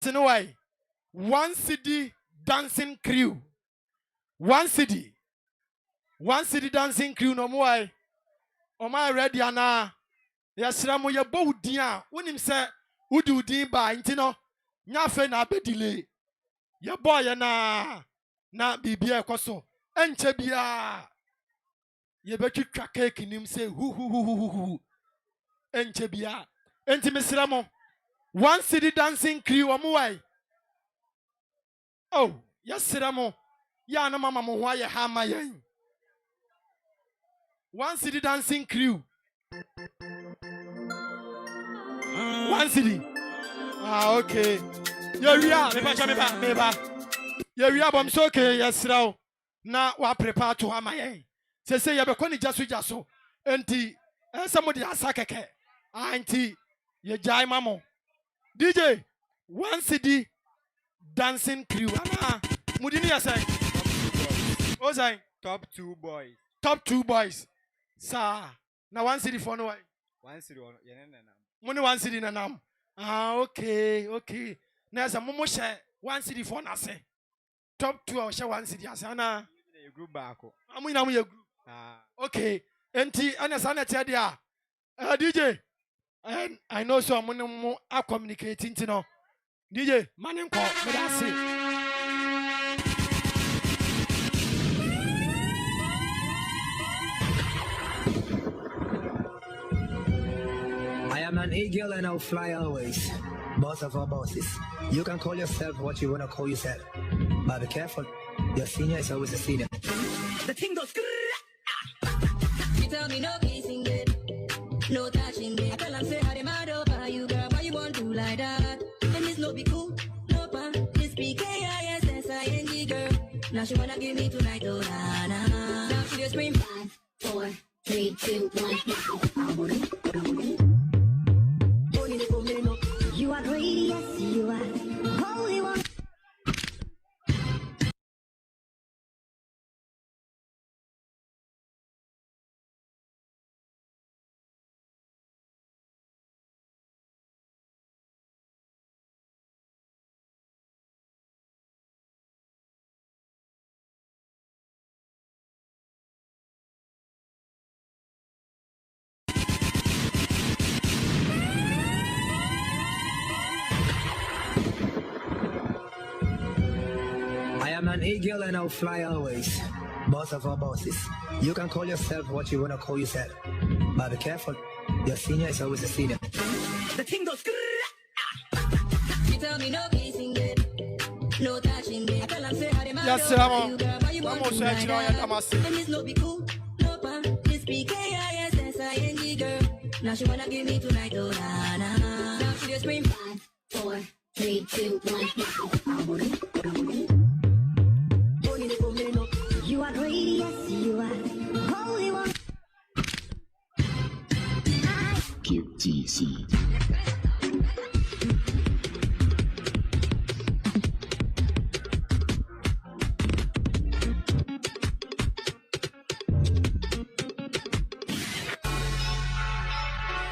Why? One city dancing crew. One city dancing crew. No more. O my ready ana. Yasra mo ye bo dia. Wonim se wudi din ba nti no. Nya fe na be delay. Ye boy na bibia ekoso. Enche bia. Ye betwitwa cake nim se hu. Enche bia. Enti mesra mo. One city dancing crew omuwai. Oh, yes, Ramo. Ya na mama mo wa ye hama yen. One city dancing crew. One city. Ah, okay. Yeah, we are. Me ba. Yeah, we are. Bom so okay. Yes, Rao. Na wa prepare to hama yen. Say ya be ko ni jaso. Enti somebody asakeke. Auntie, ye jai mamo. DJ, one city dancing crew. Mudini asai. Ozai. Top two boys. Top two boys. Sir. Now one city for no way. One city on Money one city na nam. Ah, okay. Now some momo share one city for na say. Top two or share one city asana. You group back. Amu na mu ye group. Ah. Okay. Enti anasana tia dia. DJ. And I know so I'm more communicating to know. DJ, man and call, but that's it. I am an eagle and I'll fly always. Boss of all bosses. You can call yourself what you want to call yourself. But be careful. Your senior is always a senior. The thing goes. You tell me no kissing it, no touching it. I tell them say how they mad over you, girl. Why you want to like that? And this no be cool, no pa. This be K-I-S-S-I-N-G, girl. Now she wanna give me tonight, oh na na. Now she just scream 5, 4, 3, 2, 1. You are great, yes you are. Holy one. I am an eagle and I'll fly always. Boss of all bosses. You can call yourself what you want to call yourself. But be careful. Your senior is always a senior. The thing goes. You tell me no kissing it, no touching it. I tell them say how they mad Yes, over you, girl. Why you I'm want to also like that? massive. And this no be cool, no pa. This be K-I-S-S-I-N-G, girl. Now she wanna give me tonight, oh na na. Now she just scream 5, 4, 3, 2, 1. You are great, yes you are. Holy one. QTC.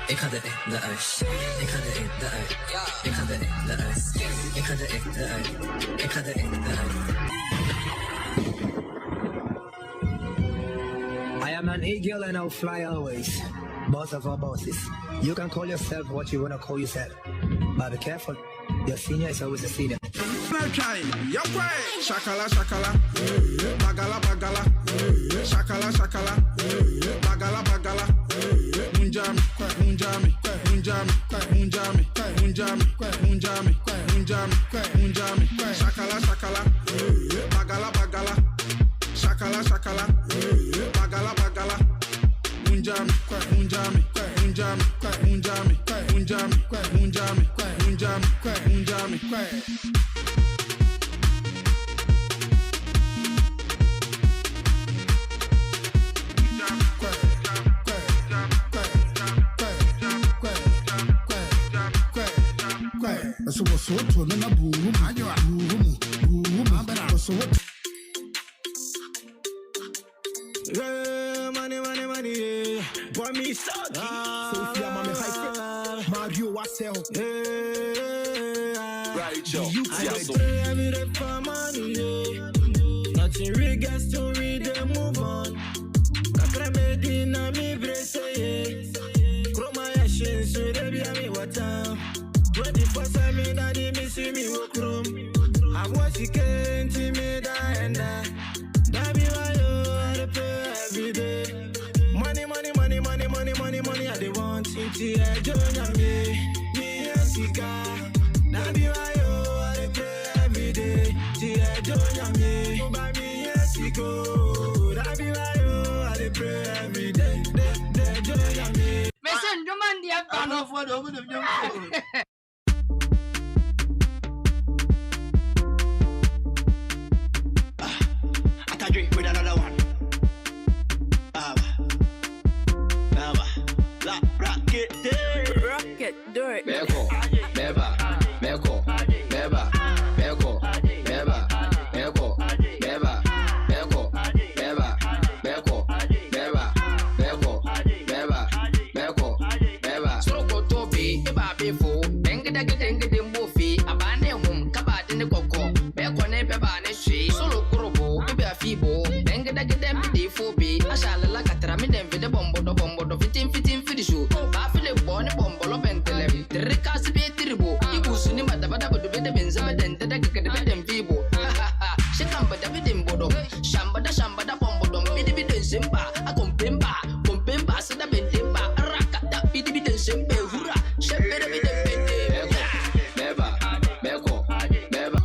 Ik ga eruit. Ik ga eruit. Ik ga eruit. Ik ga eruit. Ik ga eruit. I am an eagle and I'll fly always. Boss of all bosses. You can call yourself what you want to call yourself. But be careful. Your senior is always a senior. Shakala, shakala, bagala, bagala, shakala, shakala, bagala, bagala, munjami, munjami, munjami, munjami, munjami, munjami, munjami, munjami, shakala, shakala, bagala, bagala, shakala, shakala, bagala, bagala, munjami, munjami, munjami, munjami, munjami, munjami, munjami, munjami. So what's so to na boom, so what? Money, boy me sucky. Sophia, mommy, high Mario, what's hell? Right, Joe. Nothing real gets to read and move on. Kakra medina mi brese. Kroma ya shin so de bi ami wata. 24/7 daddy miss me wo krom. I watch you can't me da and da. That be why you I pray every day. Money I dey want it. I join me sika. That be why you I pray every day. I join me. Buy me siko. That be why you I pray every day. Join me. Listen, come on, dear. I know for the woman of young. I drink with another one. Rocket, do it. Beko, beba, beko, beba, beko, beba, beko, beba, beko, beba, beko, beba, beko, beba, beko, beba. Soko topi, beba befo, bengida gideng bofi, abane hum, kabade ne koko, beko ne beba ne shi, solo kurobo, beba fibo, bengida gideng befo bi, ashala la katra mi dem vide bombo do fitin fidishu, ba file bone bombo lo bentele, terika sibe tiribo, ikusuni madabada bodo bede benza beden tada kekede beden fibo, shekamba da beden bodo, shambada bombo dom biden simba, kompemba sada bendemba, rakata biden simbe hura, shebede biden bende, beba, beko, beba.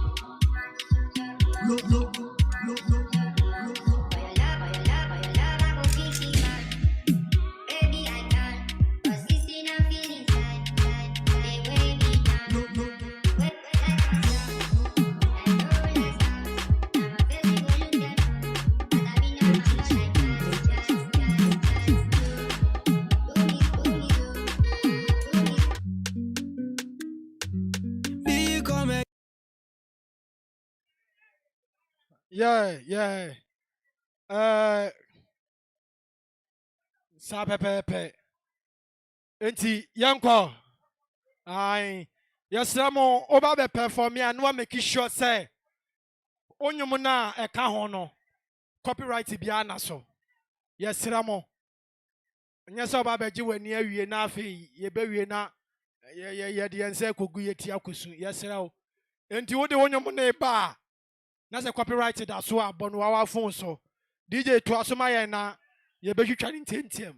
Yeah. Sa pepe. Enti yanko. Ai. Yesramo oba be perform ya no make sure say onyum na e ka ho no copyright bia na so. Yesramo. Nya so oba be gi wani awie na afi ye be wie na ye de ense kogu ye ti akosu. Yesrawo. Enti wo de onyum na e ba. Na se copyright da so abon wa phone so DJ to asoma ye na ye be hwitwa ntentiem.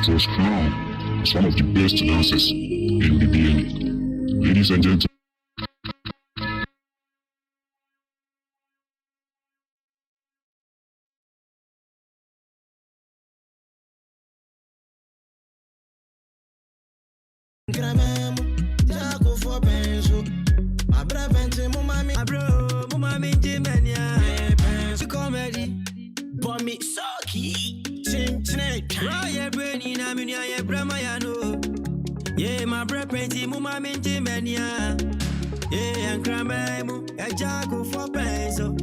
Was crowned as one of the best dancers in the Beyou. Ladies and gentlemen. Yeah, my breath painty, mama minty mania. Yeah, and cramamo, a jago for pencil.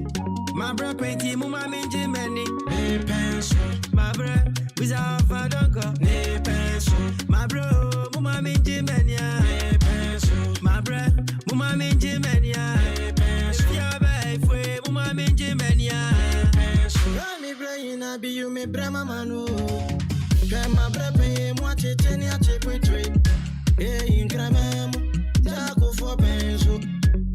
My breath painty, mama minty many. Ne pencil, my breath, without fadongo. Ne pencil, my bro, mama minty mania. Ne pencil, my breath, mama minty mania. Ne pencil, yeah, baby, mama minty mania. Ne pencil, me brain, I be you, me brama manu. My breath pay, watch it, and I chip with trade. Hey, in Cramam, Jaco for pencil.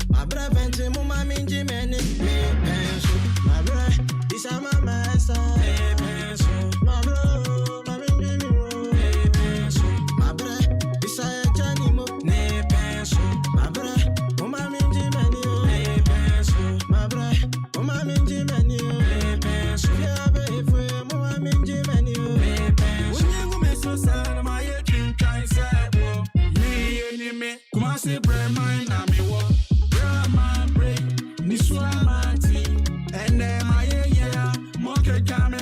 My breath and Timoma minji many pencil. My breath is a master. Hey, pencil. My bro, my minji pencil. My breath is a Janimo. Nay, pencil. My breath, Mama minji many. Nay, pencil. My breath, Mama minji many. Nay, pencil. Yeah, baby, Mama minji many. Nay, pencil. When you go, so sad, my drink, I said, me, come on, say, brain, mine, I'm a war. My brain, Niswa, my tea, and then my yeah, monkey, come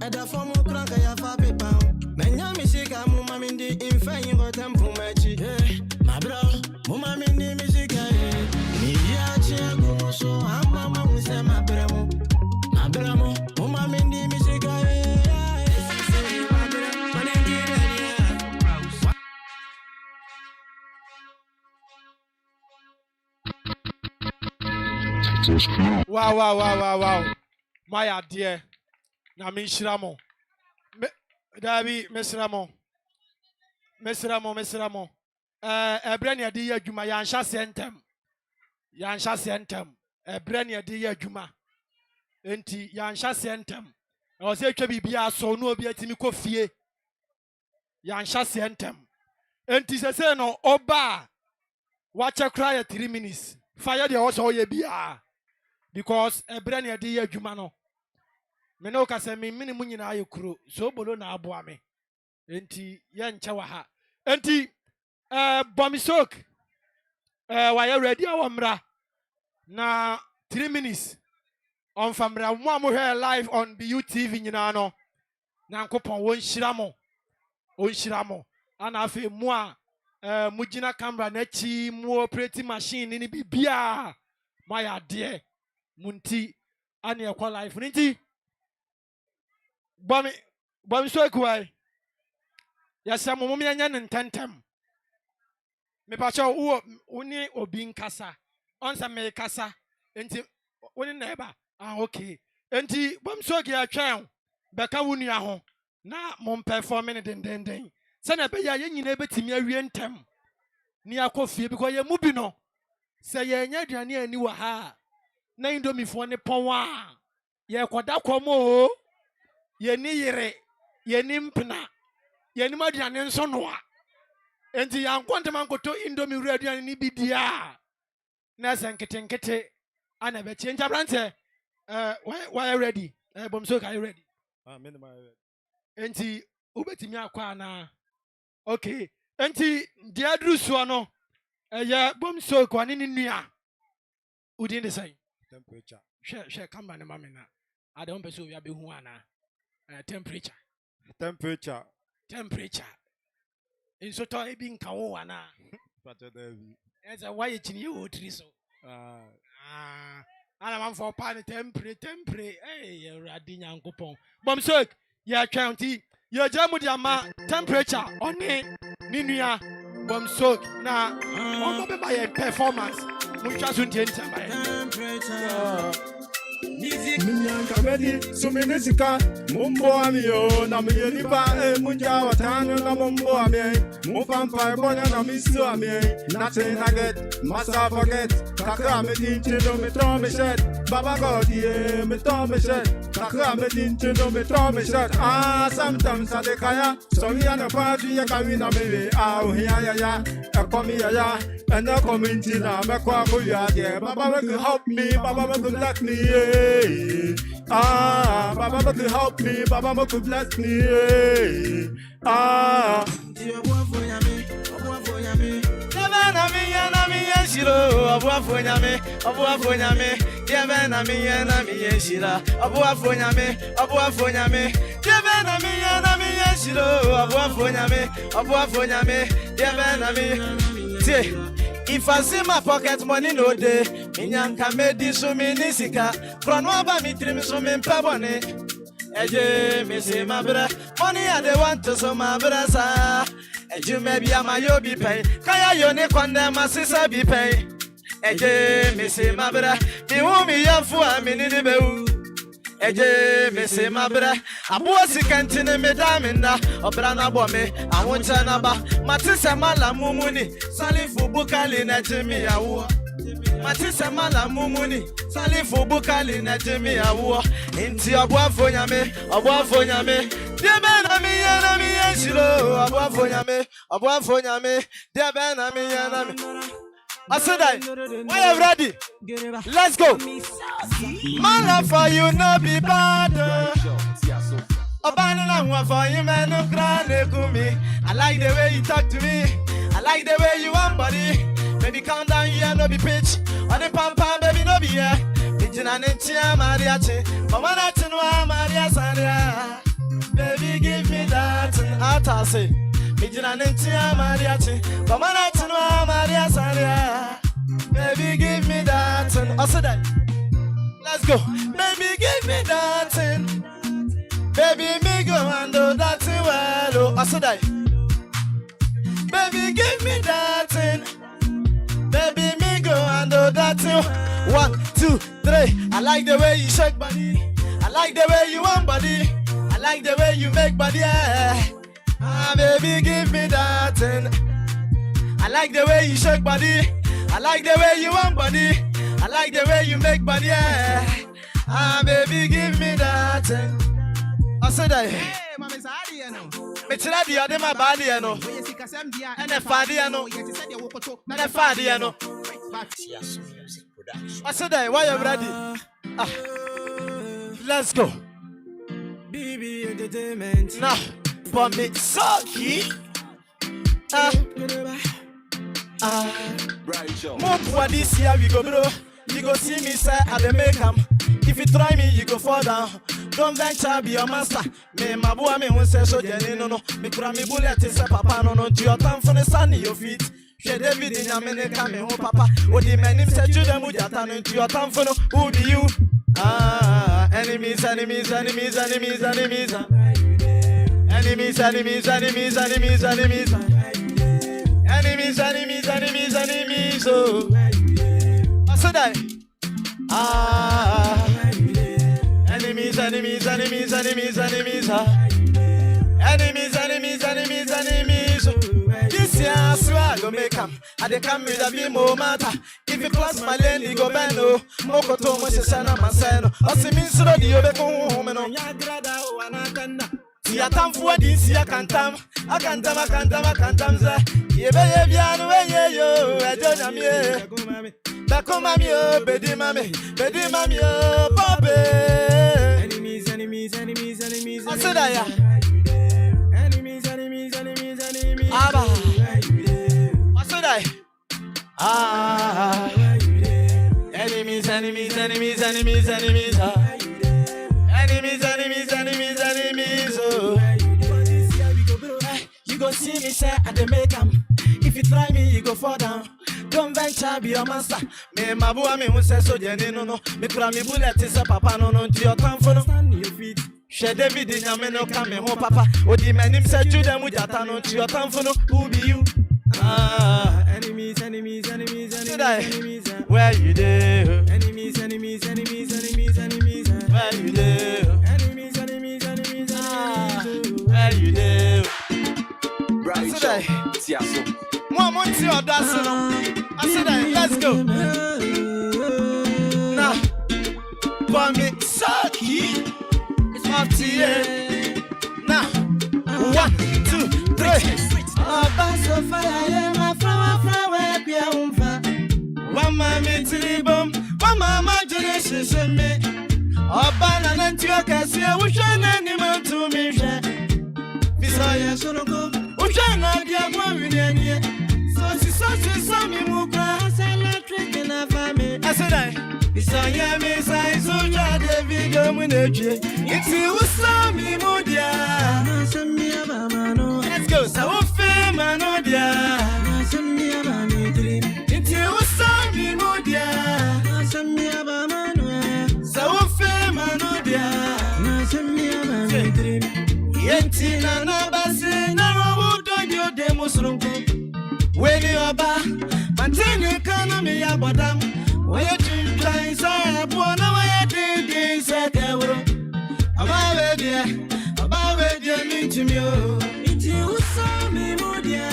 Eda for mo kranka ya fa pepa. Menya misika mo mami ndi infa yingo tempo machi. My bro, mo mami ndi misika eh. Ni ya chiago so mama mo se my bramo. My bramo, mo mami ndi misika eh. Wow. My idea. Na me shiramo. Dabi mesramo. Ebrani adi ya juma yansha sentem. Ebrani adi ya juma. Enti yansha sentem. I was twa bibia so no obi atimi kofie. Yansha sentem. Enti se no oba wacha cry 3 minutes. Fire the also ye bia. Because ebrani adi ya juma no. Me no ka se me mu nyina ayekuro so bolo na aboa me enti ye nche wa ha enti bomisok wa ye ready awomra na 3 minutes on famra mo amohwe live on Beyou TV nyina no nankopon won shiramo ana afi mu a mugina camera na chi mu operate machine ni bibia ma ya de munti ani e kwa live nti Bami so kuai. Yasa mo me anya ntentem. Me pa cho uni obi nkasa. Onsa me kasa. Enti woni na eba. Okay. Enti bam so ge atwan. Beka wonu ho. Na mo performing den. Se na be ya ye nyina betimi awie ntem. Ni akofie because ye mu bi no. Se ye nya aduane ani wa ha. Na indomie fo ne pon wa. Ye koda komo. Yeni yere, yeni mpna, yeni maduane nso noa. Enti yankwante mankoto indomie ready ni bidia. Na senkete ana be change brante. Why ready? Bomso ka ready? Me na ready. Enti ubetimi akwa na. Okay. Enti dia druso no. Ya bomso kwa ni nua. Udin de sai. Temperature. Share kamba ne mama na. Ade on peso ya be hu ana. Temperature. In so to e bi nka wo ana. Pato David. Eze why you chini o tri so. Ana man for pan temperature. Eh Awurade Nyankopon. Bom so ya twanti ya jamu dia ma temperature oni ni nua bom so na o be by performance. Mu twa so ntenta by. Minyanka medi suminisika mumbo amio na miyenipa munja watano na mumbo amie mupampa bonya na misu amie nothing I get massa forget kaka medi chindo me to me shed baba god ye me to me shed kaka medi chindo me to me shed sometimes I dekaya so we na party ya kawina me ya ekomi ya and na community na me kwa ko ya de baba will help me baba will bless me Baba could help me, Baba could bless me. If I see my pocket money no day, minyanka medi so minisika. From over me trim so min pabone. Eje me say my bra, money I they want to so my brasa. Eju maybe I'm a yo be pay. Kaya yo ne kwanda my sister be pay. Eje me say my bra, me won me ya fu a me ni beu. Eje me say my bra, abuwa sikantine me daminda. Obrana bo me, I won't turn about. Matisa mala mumuni, salifu bukali na jimi ya uwa. Matisa mala mumuni, salifu bukali na jimi ya uwa. Inti abuwa fonyame, Diebe na mi yeshiro, abuwa fonyame, Diebe na mi yenami. I said that. When you're ready, let's go. My love for you no be bad. Abandon for you, man, no grand me. I like the way you talk to me. I like the way you want body. Baby, calm down, yeah, no be pitch. On the pampa, baby, no be here. Pitching an inch, Mariachi. Mama, not to know Maria Saria. Atase. Mijina Nintia Mariachi. Come on out to know Maria Saria. Baby, give me that thing. Also that. Let's go. Baby, give me that thing. Baby, me go and do that thing well. Also that. Baby, give me that thing. Baby, me go and do that thing. 1, 2, 3. I like the way you shake body. I like the way you want body. I like the way you make body. Yeah. Baby, give me that thing. I like the way you shake body. I like the way you want body. I like the way you make body. Yeah. Baby, give me that thing. I said that. Hey, mama, it's hard, you know. Me tell you, I my body, you know. And the father, you know. And the father, you know. I said that. Why you ready? Let's go. BB Entertainment. Now, for me, Socky. More for this year, we go, bro. You go see me, say, I dey make 'em. If you try me, you go fall down. Don't venture, be your master. Me, my boy, me, won't say so, Jenny, no. Me, cry me, bullet, say, Papa, no. Do your time for the sun in your feet. She David in your minute, come home, Papa. What the man him said, you them with your time into your time for no. Who be you? Enemies, enemies, enemies, enemies, enemies. Enemies, enemies, enemies, enemies, enemies. Enemies, enemies, enemies, enemies. Oh, I said that. Enemies, enemies, enemies, enemies, enemies. Enemies, enemies, enemies, enemies. This year I swear I go make 'em. I dey come with a bit more matter. If you cross my lane, you go bend no. Moko to mo se sana maseno. Osi min suro di obe ko home no. Si atam for this year akantam ze. Yebe bianu ye yo ejo nyamie. Bako mami o bedi mami o pape. Enemies, enemies, enemies, enemies. I said that. Enemies, enemies, enemies, enemies. Abba. I said that. Enemies, enemies, enemies, enemies, enemies. Enemies, enemies, enemies, enemies. Oh. You go see me say I dey make 'em. If you try me, you go fall down. Don't venture, be your master. Me, my boy, me won't say so, Jenny, no. Me, cry me, bullet, say, Papa, no. Do your time for no. Stand your feet. She David in your men, come home, Papa. What the man him said, you them with your time, do your time for no. Who be you? Enemies, enemies, enemies, enemies, enemies. Where you there? Enemies, enemies, enemies, enemies, enemies. Where you there? Enemies, enemies, enemies, enemies. Where you there? Right, Tiaso. More money or that's no. I said that. Let's go. Now, for me, Socky. It's my tea. Now, 1, 2, 3. So fire, my flower, One mammy tribum, one mamma generation me. Oh, banana and your cassia, which an animal to me. Besides, so go, which I not get one with any. So she saw me move grass and electric in a family. I said, I saw me, I saw David Dominaje. It's you saw me, Modia. Let's go, so fame and Odia. It's you saw me, Modia. So fame and Odia. Yentina no basi na robudo yo demusrunku. When you are back, continue economy abadam. When you try so buona when you did say euro. About it, meet me. It's you saw me, Modia.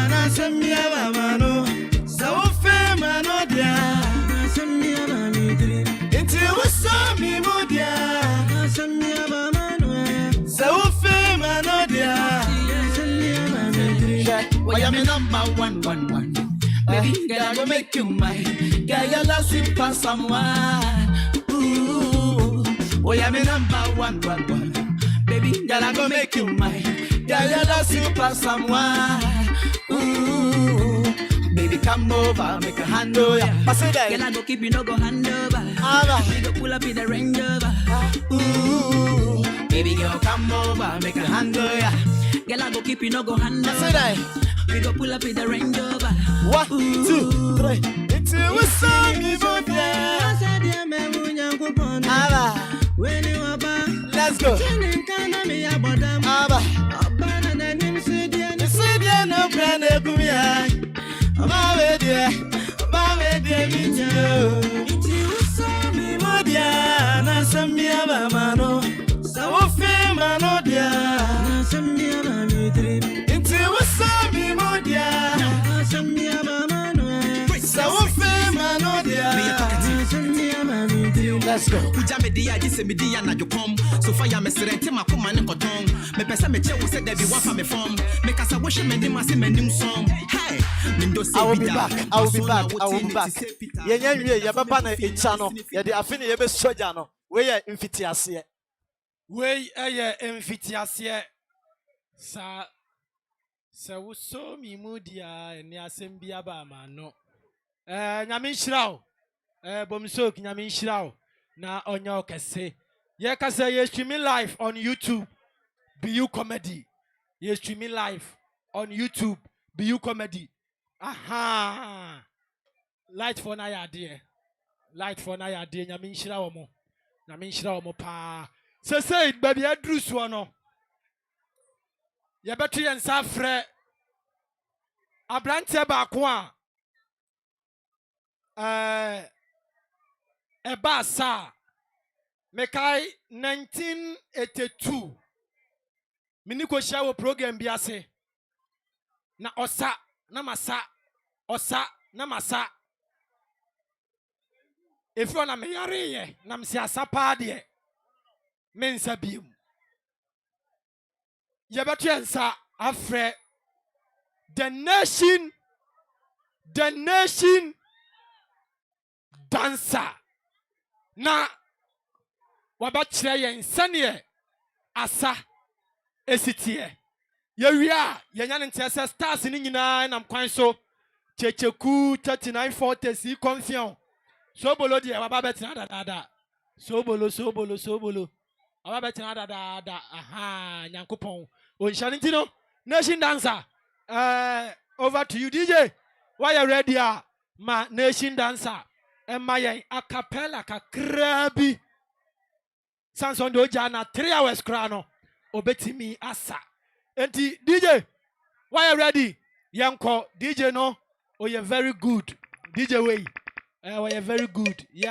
Na send me a mano. So fame and Odia. Na send me a dream. It's you saw me, Modia. Na send me a mano. So fame and Odia. Why am I number one? Baby, girl, I go make you mine. Girl, you're lost in for someone. Ooh, why am I number one? Baby, girl, I go make you mine. Girl, you're lost in for someone. Ooh, baby, come over, make a hand over. Girl, I go keep you, no go hand over. We go pull up in the Range Rover. Ooh, baby girl, come over, make a hand over. Girl, I go keep you, no go hand I over. said I. We go pull up with the Range Rover. 1, 2, 3. It's a song, let's go. Let's go. Media, this is media, na you come. So fire me serente ma come and cotton. Me pesa me che said there be one for me form. Make us a wish me name as me new song. Hey, I will be back. I will be back. I will be back. Yeah, papa na channel. Yeah, the afini ye be soja no. We ye mfitiase. We ye mfitiase. Sa wo so mi mudia eni asem bia ba ma no. Nyame nhyira o. Bomso nyame nhyira o. Na onyo kese. Ye ka say ye streaming live on YouTube. Beyou comedy. Ye streaming live on YouTube. Beyou comedy. Aha. Light for na ya de. Light for na ya de nyame nhyira wo mo. Nyame nhyira wo mo pa. Say baby adru so no. Ye betu ye nsa frɛ abrante ba ko a eba sa mekai 1982 mini ko share wo program bi ase na osa na masa osa na masa efro na me yare ye na msi asa pa de me nsa biem ye betu ye nsa afrɛ the nation dancer na wabachire yen sane asa esitie ye wia ye nya ntese stars ni nyina nam kwan so checheku 3940 confiant sobolo de waba betina dada sobolo waba betina dada aha nyankopon onhyane ntino nation dancer over to you DJ why you ready ma nation dancer Emma yen a cappella kakrabi Samson do jana 3 hours krano obetimi asa enti DJ why you ready yanko DJ no oh you very good DJ way oh you very good yeah